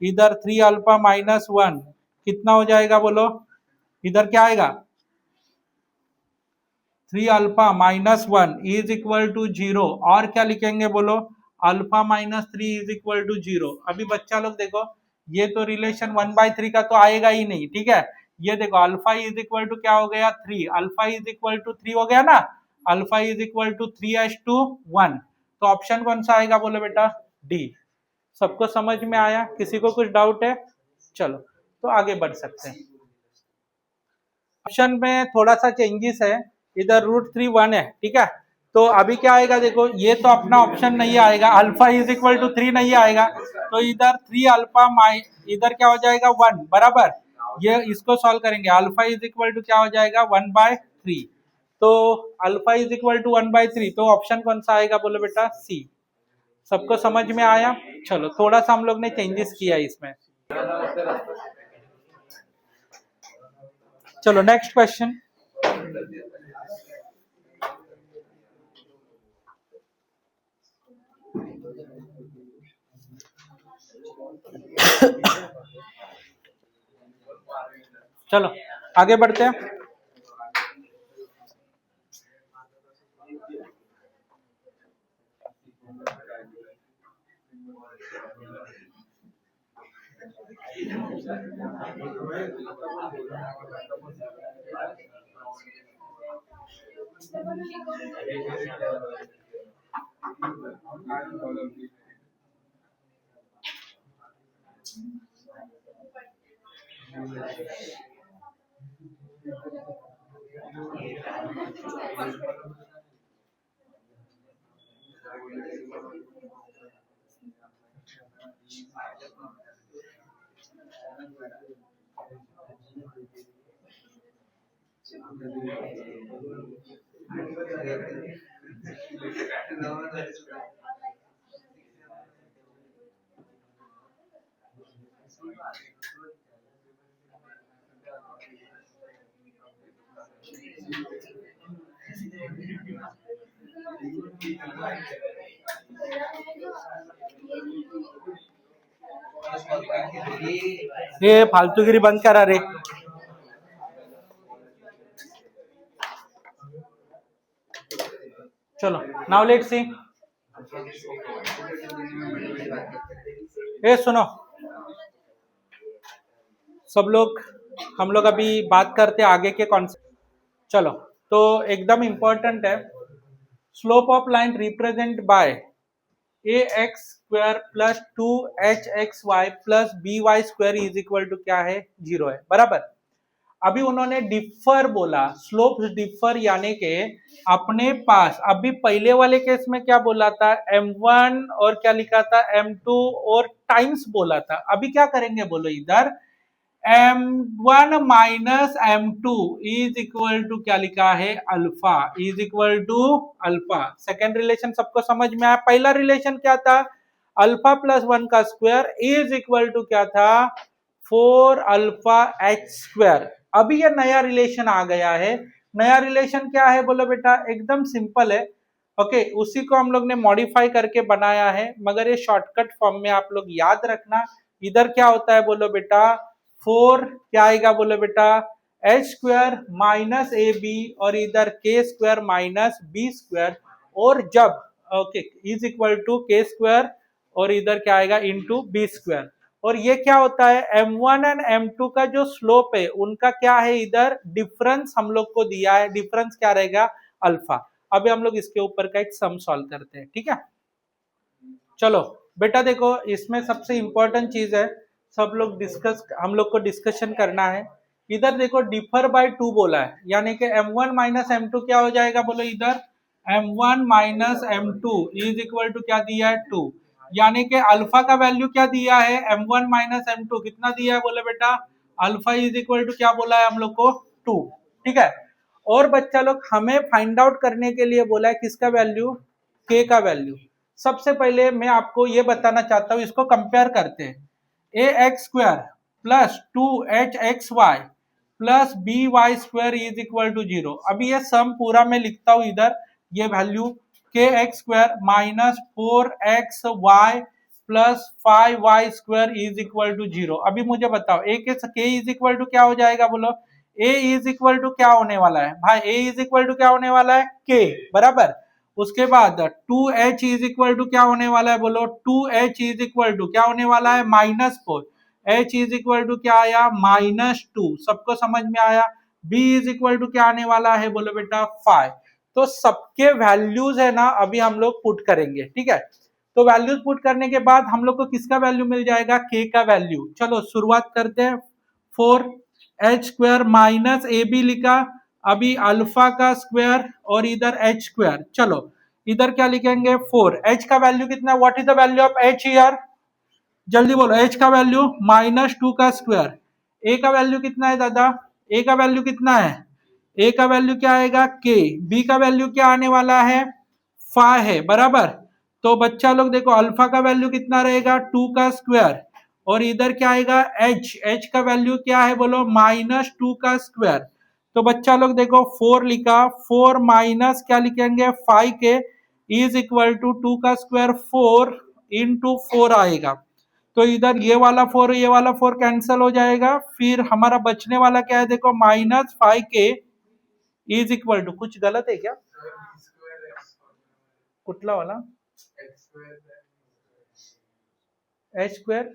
Speaker 1: इधर 3 अल्फा -1 कितना हो जाएगा बोलो इधर क्या आएगा 3 अल्फा -1 इज इक्वल टू 0 और क्या लिखेंगे बोलो अल्फा -3 इज इक्वल टू 0। अभी बच्चा लोग देखो ये तो रिलेशन 1/3 का तो आएगा ही नहीं ठीक है। ये देखो अल्फा इज इक्वल टू क्या हो गया 3 अल्फा इज इक्वल टू 3 हो गया ना अल्फा इज इक्वल टू 3:1 तो ऑप्शन कौन सा आएगा बोलो बेटा डी। सबको समझ में आया किसी को कुछ डाउट है चलो तो आगे बढ़ सकते हैं। ऑप्शन में थोड़ा सा चेंजेस है इधर √3 1 है ठीक है। तो अभी क्या आएगा देखो ये तो अपना ऑप्शन नहीं आएगा अल्फा इज इक्वल टू 3 नहीं आएगा तो इधर 3 अल्फा इधर क्या हो जाएगा 1 बराबर ये इसको सॉल्व करेंगे अल्फा इज इक्वल टू क्या हो जाएगा 1/3 तो अल्फा इज इक्वल टू 1/3 तो ऑप्शन कौन सा आएगा बोलो बेटा सी। सबको समझ में आया चलो थोड़ा सा हम लोग ने चेंजेस किया इसमें। चलो नेक्स्ट क्वेश्चन चलो आगे बढ़ते हैं। ये फालतूगिरी बंद करा रे। चलो नाउ लेट्स सी ये सुनो सब लोग हम लोग अभी बात करते हैं आगे के कॉन्सेप्ट। चलो तो एकदम इंपॉर्टेंट है slope of line represent by ax² plus 2hxy plus by² is equal to क्या है 0 है बराबर। अभी उन्होंने डिफर बोला स्लोप डिफर यानी के अपने पास अभी पहले वाले केस में क्या बोला था m1 और क्या लिखा था m2 और टाइम्स बोला था। अभी क्या करेंगे बोलो इधर m1 minus m2 is equal to क्या लिखा है alpha is equal to alpha. Second relation सबको समझ में आया। पहला रिलेशन क्या था अल्फा प्लस 1 का स्क्वायर इज इक्वल टू क्या था 4 अल्फा h²। अभी ये नया रिलेशन आ गया है। नया रिलेशन क्या है बोलो बेटा एकदम सिंपल है ओके उसी को हम लोग ने मॉडिफाई करके बनाया है मगर ये शॉर्टकट फॉर्म में आप लोग याद रखना। इधर क्या होता है बोलो बेटा 4 क्या आएगा बोलो बेटा एच स्क्वायर माइनस ए बी और इधर k square minus b square, और जब OK is equal to k square और इधर क्या आएगा इंटू बी स्क्वायर। और ये क्या होता है, m1 एंड m2 का जो स्लोप है उनका क्या है, इधर डिफरेंस हम लोग को दिया है, डिफरेंस क्या रहेगा अल्फा। अभी हम लोग इसके ऊपर का एक सम सॉल्व करते हैं, ठीक है। चलो बेटा देखो, इसमें सबसे इंपॉर्टेंट चीज है, सब लोग हम लोग को डिस्कशन करना है। इधर देखो डिफर बाय 2 बोला है, यानी कि m1 माइनस m2 क्या हो जाएगा बोलो, इधर m1 minus m2 is equal to क्या दिया है 2, यानी कि अल्फा का वैल्यू क्या दिया है m1 माइनस m2 कितना दिया है बोले बेटा, अल्फा इज इक्वल टू क्या बोला है हम लोग को 2, ठीक है। और बच्चा लोग हमें फाइंड आउट करने के लिए बोला है किसका वैल्यू, k का वैल्यू। सबसे पहले मैं आपको ये बताना चाहता हूं, इसको कंपेयर करते हैं। A x square plus 2hxy plus b y square is equal to 0। अभी ये सम पूरा मैं लिखता हूं, इधर ये वैल्यू के x square minus 4xy plus 5y square is equal to 0। अभी मुझे बताओ ए के इज इक्वल टू क्या हो जाएगा बोलो, ए इज इक्वल टू क्या होने वाला है भाई, ए इज इक्वल टू क्या होने वाला है के बराबर। उसके बाद 2h इज इक्वल टू क्या होने वाला है बोलो, 2h इज इक्वल टू क्या होने वाला है -4, h इज इक्वल टू क्या आया -2, सबको समझ में आया। b इज इक्वल टू क्या आने वाला है बोलो बेटा 5। तो सबके वैल्यूज है ना अभी हम लोग पुट करेंगे, ठीक है। तो वैल्यूज पुट करने के बाद हम लोग को किसका वैल्यू मिल जाएगा, k का वैल्यू। चलो शुरुआत करते हैं, 4h square minus A B लिखा, अभी अल्फा का स्क्वायर और इधर h स्क्वायर। चलो इधर क्या लिखेंगे 4, h का वैल्यू कितना, what is the value of h here, जल्दी बोलो, h का वैल्यू -2 का स्क्वायर। a का वैल्यू कितना है दादा, a का वैल्यू कितना है, a का वैल्यू क्या आएगा k, b का वैल्यू क्या आने वाला है 5 है बराबर। तो बच्चा लोग देखो अल्फा का वैल्यू कितना रहेगा 2 का स्क्वायर, और इधर क्या आएगा h का वैल्यू क्या है बोलो -2 का स्क्वायर। तो बच्चा लोग देखो 4 लिखा, 4 माइनस क्या लिखेंगे 5 के इज इक्वल टू 2 का स्क्वायर 4 इंटू 4 आएगा। तो इधर ये वाला 4 ये वाला 4 कैंसिल हो जाएगा, फिर हमारा बचने वाला क्या है देखो -5 के इज इक्वल टू, कुछ गलत है क्या, कुटला वाला h स्क्वायर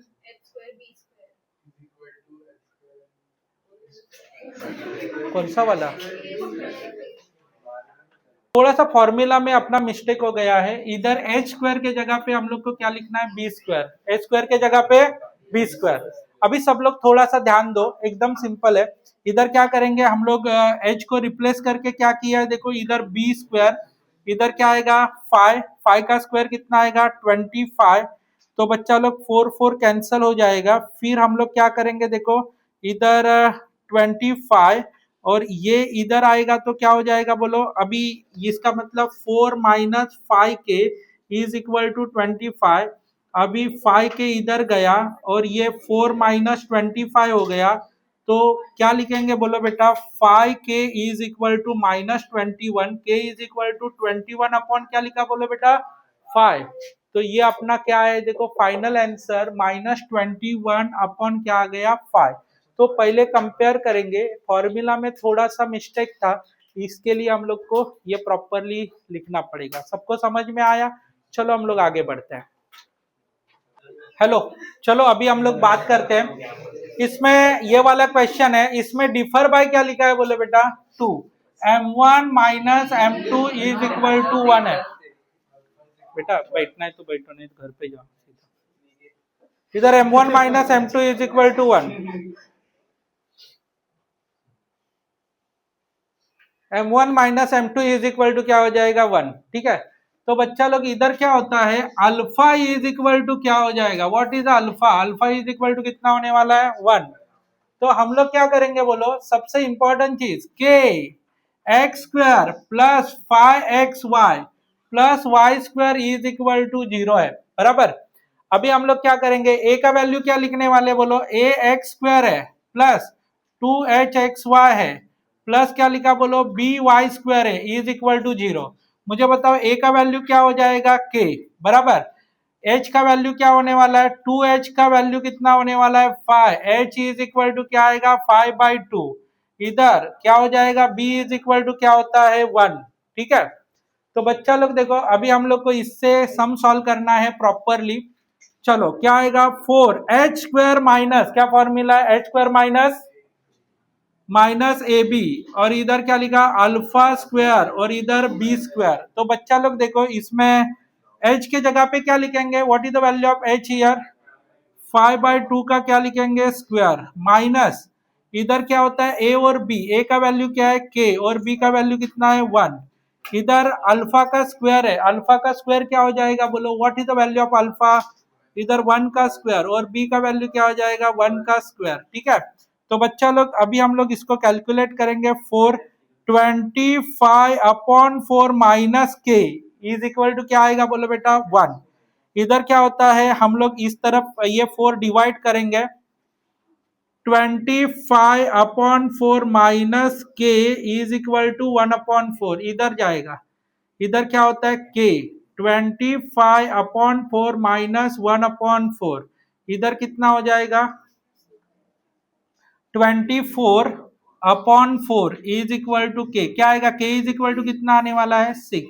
Speaker 1: कौन सा वाला, थोड़ा सा फॉर्मूला में अपना मिस्टेक हो गया है। इधर एच स्क्वायर के जगह पे हम लोग को क्या लिखना है बी स्क्वायर, एच स्क्वायर के जगह पे बी स्क्वायर। अभी सब लोग थोड़ा सा ध्यान दो, एकदम सिंपल है। इधर क्या करेंगे हम लोग, एच को रिप्लेस करके क्या किया है देखो, इधर बी स्क्वायर, इधर क्या आएगा 5, 5 का स्क्वायर कितना आएगा 25। तो बच्चा लोग 4 4 कैंसिल हो जाएगा, फिर हम लोग क्या करेंगे देखो, इधर 25 और ये इधर आएगा तो क्या हो जाएगा बोलो, अभी इसका मतलब 4 माइनस 5 के इज इक्वल टू 25। अभी 5 के इधर गया और ये 4 माइनस 25 हो गया, तो क्या लिखेंगे बोलो बेटा 5 के इज इक्वल टू -21, के इज इक्वल टू 21 अपॉन क्या लिखा बोलो बेटा 5। तो ये अपना क्या है देखो फाइनल आंसर -21 अपॉन क्या आ गया 5। तो पहले कंपेयर करेंगे, फॉर्मूला में थोड़ा सा मिस्टेक था, इसके लिए हम लोग को ये प्रॉपरली लिखना पड़ेगा। सबको समझ में आया, चलो हम लोग आगे बढ़ते हैं। हेलो, चलो अभी हम लोग बात करते हैं, इसमें ये वाला क्वेश्चन है, इसमें डिफर बाय क्या लिखा है बोले बेटा 2, m1 minus m2 is equal to 1 है। बेटा बैठना है तो बैठो, नहीं तो घर पे जाओ। इधर m1 minus m2 is equal to 1, m1 minus m2 is equal to क्या हो जाएगा 1, ठीक है। तो बच्चा लोग इधर क्या होता है, अल्फा इज इक्वल टू क्या हो जाएगा, what is alpha, alpha is equal to कितना होने वाला है 1। तो हम लोग क्या करेंगे बोलो, सबसे इंपॉर्टेंट चीज के x square plus 5xy plus Y square is equal to 0 है बराबर। अभी हम लोग क्या करेंगे, ए का वैल्यू क्या लिखने वाले बोलो, ए एक्स स्क्वायर है प्लस 2hxy है प्लस क्या लिखा बोलो बी वाई स्क्वायर है इज इक्वल टू 0। मुझे बताओ ए का वैल्यू क्या हो जाएगा के बराबर, h का वैल्यू क्या होने वाला है 2h का वैल्यू कितना होने वाला है 5, h इज इक्वल टू क्या आएगा 5/2, इधर क्या हो जाएगा, b इज इक्वल टू क्या होता है 1। ठीक है, तो बच्चा लोग देखो अभी हम लोग को इससे सम सॉल्व करना है प्रॉपरली। चलो क्या आएगा, 4h² माइनस क्या फॉर्मूला है, h² माइनस ए बी, और इधर क्या लिखा अल्फा स्क्वायर और इधर बी स्क्वायर। तो बच्चा लोग देखो इसमें h के जगह पे क्या लिखेंगे, what is the value of h here, 5/2 का क्या लिखेंगे स्क्वायर, माइनस इधर क्या होता है a और b, a का वैल्यू क्या है k और b का वैल्यू कितना है 1। इधर अल्फा का स्क्वायर है, अल्फा का स्क्वायर क्या हो जाएगा बोलो, what is the value of alpha, इधर 1 का स्क्वायर और b का वैल्यू क्या हो जाएगा 1 का स्क्वायर। ठीक है, तो बच्चा लोग अभी हम लोग इसको कैलकुलेट करेंगे, 425/4 माइनस के इज इक्वल टू क्या आएगा बोलो बेटा 1। इधर क्या होता है, हम लोग इस तरफ ये 4 डिवाइड करेंगे, 25/4 माइनस के इज इक्वल टू 1/4, इधर जाएगा, इधर क्या होता है k, 25/4 माइनस 1/4, इधर कितना हो जाएगा 24/4 इज इक्वल टू k, क्या आएगा k इज इक्वल टू कितना आने वाला है 6।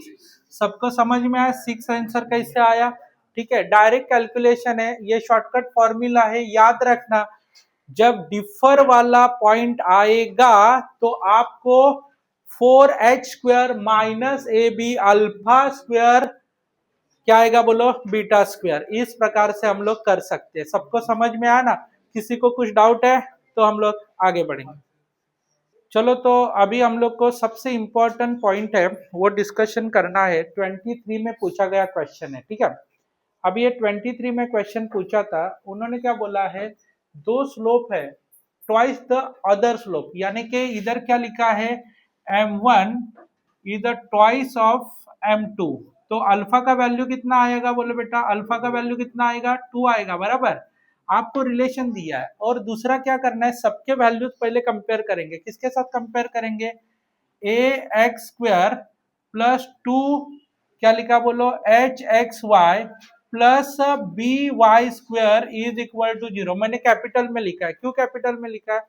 Speaker 1: सबको समझ में आया 6 आंसर कैसे आया। ठीक है, डायरेक्ट कैलकुलेशन है, ये शॉर्टकट फॉर्मूला है, याद रखना जब डिफर वाला पॉइंट आएगा तो आपको 4h² माइनस ए बी अल्फा स्क्वायर क्या आएगा बोलो बीटा स्क्वायर। इस प्रकार से हम लोग कर सकते हैं, सबको समझ में आया ना, किसी को कुछ डाउट है तो हम लोग आगे बढ़ेंगे। चलो तो अभी हम लोग को सबसे इंपॉर्टेंट पॉइंट है वो डिस्कशन करना है, 23 में पूछा गया क्वेश्चन है। ठीक है, अभी ये 23 में क्वेश्चन पूछा था, उन्होंने क्या बोला है, दो स्लोप है ट्वाइस द अदर स्लोप, यानी कि इधर क्या लिखा है m1 इधर ट्वाइस ऑफ m2, तो अल्फा का वैल्यू कितना आएगा बोलो बेटा, अल्फा का वैल्यू कितना आएगा 2 आएगा बराबर। आपको रिलेशन दिया है और दूसरा क्या करना है, सबके वैल्यूज पहले कंपेयर करेंगे, किसके साथ कंपेयर करेंगे, ax² प्लस 2 क्या लिखा बोलो hxy plus by² is equal to 0। मैंने कैपिटल में लिखा है, क्यों कैपिटल में लिखा है,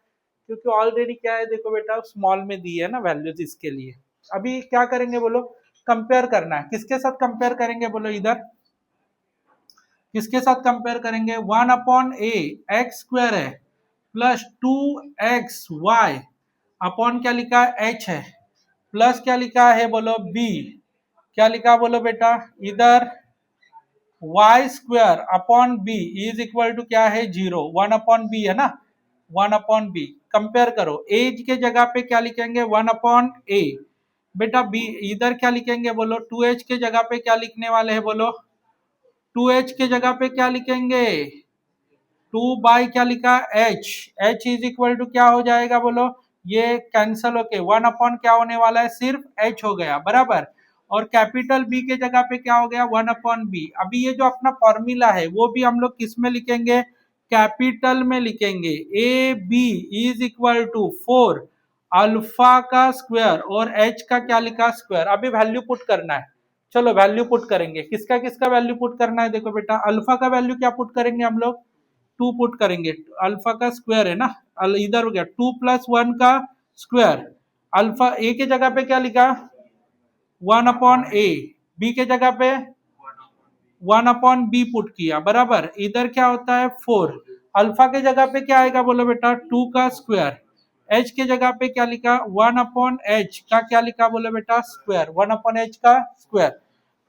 Speaker 1: क्योंकि ऑलरेडी क्या है देखो बेटा स्मॉल में दी है ना वैल्यूज, इसके लिए। अभी क्या करेंगे बोलो, कंपेयर करना है, किसके साथ कंपेयर करेंगे बोलो, इधर किसके साथ कंपेयर करेंगे, 1/a x² है प्लस 2xy अपॉन क्या लिखा है h है, प्लस क्या लिखा है बोलो b, क्या लिखा बोलो बेटा, इधर y² upon b is equal to क्या है 0, 1/b है ना, 1/b। कंपेयर करो, एज के जगह पे क्या लिखेंगे 1/a, बेटा b इधर क्या लिखेंगे बोलो, 2h के जगह पे क्या लिखने वाले हैं बोलो, 2h के जगह पे क्या लिखेंगे 2 बाई क्या लिखा h, h is equal to क्या हो जाएगा बोलो, ये कैंसल होके 1/, क्या होने वाला है सिर्फ h हो गया बराबर, और कैपिटल B के जगह पे क्या हो गया 1/b। अभी ये जो अपना फॉर्मूला है वो भी हम लोग किस में लिखेंगे, कैपिटल में लिखेंगे, A B is equal to 4 alpha का स्क्वायर और h का क्या लिखा स्क्वायर। अभी वैल्यू पुट करना है, चलो वैल्यू पुट करेंगे, किसका किसका वैल्यू पुट करना है, देखो बेटा अल्फा का वैल्यू क्या पुट करेंगे हम लोग 2 पुट करेंगे, अल्फा का स्क्वायर है ना, इधर हो गया 2 + 1 का स्क्वायर, अल्फा ए के जगह पे क्या लिखा 1/a, बी के जगह पे 1/b पुट किया बराबर, इधर क्या होता है 4, अल्फा के जगह पे क्या आएगा बोलो बेटा 2 का स्क्वायर, h के जगह पे क्या लिखा 1/h का क्या लिखा बोलो बेटा स्क्वायर, 1/h का स्क्वायर।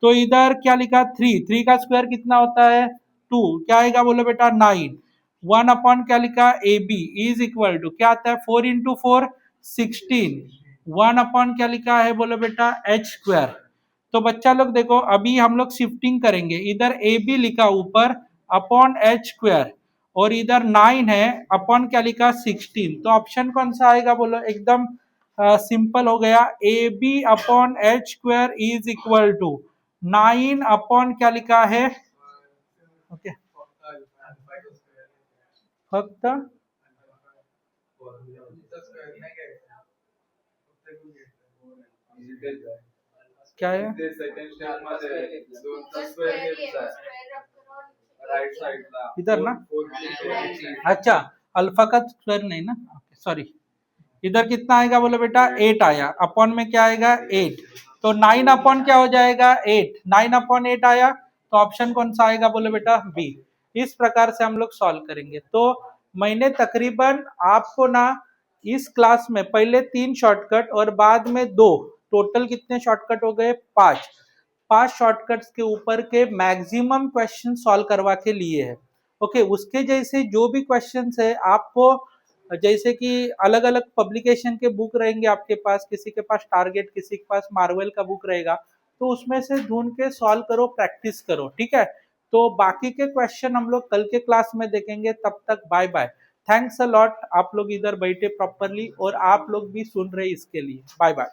Speaker 1: तो इधर क्या लिखा 3 का स्क्वायर कितना होता है 2, क्या आएगा बोलो बेटा 9, 1/ क्या लिखा A B is equal to क्या आता है 4 × 4 16, 1/ क्या लिखा है बोलो बेटा h²। तो बच्चा लोग देखो अभी हम लोग शिफ्टिंग करेंगे, इधर ए बी लिखा ऊपर अपॉन h² और इधर 9 है अपॉन क्या लिखा 16, तो ऑप्शन कौन सा आएगा बोलो, एकदम सिंपल हो गया, A B upon h² is equal to 9 क्या लिखा है, ओके फक्त क्या है इधर ना, अच्छा अल्फा का स्क्वायर नहीं ना, सॉरी इधर कितना आएगा बोलो बेटा 8 आया, अपॉन में क्या आएगा 8, तो 9 अपॉन क्या हो जाएगा 8, 9 अपॉन 8 आया, तो ऑप्शन कौन सा आएगा बोलो बेटा बी। इस प्रकार से हम लोग सॉल्व करेंगे। तो मैंने तकरीबन आपको ना इस क्लास में पहले 3 शॉर्टकट और बाद में 2, टोटल कितने शॉर्टकट हो गए 5, 5 शॉर्टकट्स के ऊपर के मैक्सिमम क्वेश्चन सॉल्व करवा के लिए है। ओके, उसके जैसे जो भी क्वेश्चंस है आपको, जैसे कि अलग अलग पब्लिकेशन के बुक रहेंगे आपके पास, किसी के पास टारगेट, किसी के पास मार्वल का बुक रहेगा, तो उसमें से ढूंढ के सॉल्व करो, प्रैक्टिस करो, ठीक है। तो बाकी के क्वेश्चन हम लोग कल के क्लास में देखेंगे, तब तक bye bye. Thanks a lot, आप लोग इधर बैठे प्रॉपरली और आप लोग भी सुन रहे इसके लिए, बाय बाय।